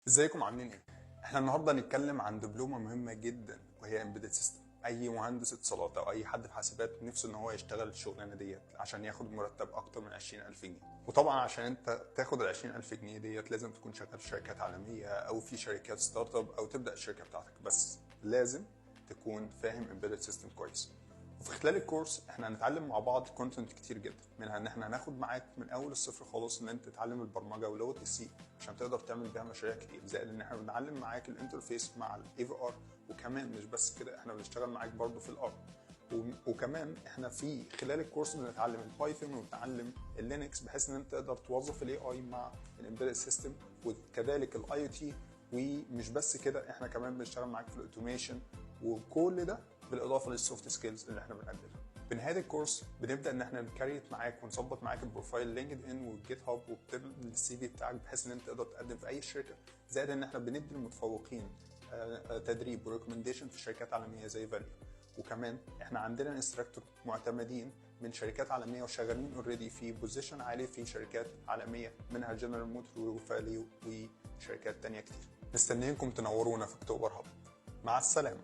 ازيكم عاملين ايه؟ احنا النهارده هنتكلم عن دبلومه مهمه جدا وهي امبيدد سيستم. اي مهندس اتصالات او اي حد في حاسبات نفسه ان هو يشتغل الشغلانه ديت عشان ياخد مرتب اكتر من 20000 جنيه. وطبعا عشان انت تاخد ال 20000 جنيه ديت لازم تكون شغال في شركات عالميه او في شركات ستارت اب او تبدا الشركه بتاعتك، بس لازم تكون فاهم امبيدد سيستم كويس. وفي خلال الكورس احنا هنتعلم مع بعض كونتنت كتير جدا، منها ان احنا هناخد معاك من اول الصفر خالص ان انت تتعلم البرمجه ولغه السي عشان تقدر تعمل بيها مشاريع كتير، زائد ان احنا بنعلم معاك الانترفيس مع الاي في ار. وكمان مش بس كده، احنا بنشتغل معاك برضو في الار. وكمان احنا في خلال الكورس بنتعلم البايثون ونتعلم اللينكس بحيث ان انت تقدر توظف الاي اي مع الامبيدد سيستم وكذلك الاي او تي. ومش بس كده، احنا كمان بنشتغل معاك في الاوتوميشن، وكل ده بالاضافه للسوفت سكيلز اللي احنا بنقدمها. في نهايه الكورس بنبدا ان احنا نكريت معاك ونظبط معاك البروفايل لينكد ان والجيت هاب وبتبني السي في بتاعك بحيث ان انت تقدر تقدم في اي شركه، زائد ان احنا بندي المتفوقين تدريب وريكومنديشن في شركات عالميه زي فاليو. وكمان احنا عندنا انستراكتور معتمدين من شركات عالميه وشغالين اوريدي في بوزيشن عالي في شركات عالميه منها جنرال موتور وفاليو وشركات تانية كتير. مستنيينكم تنورونا في اكتوبر هاب. مع السلامه.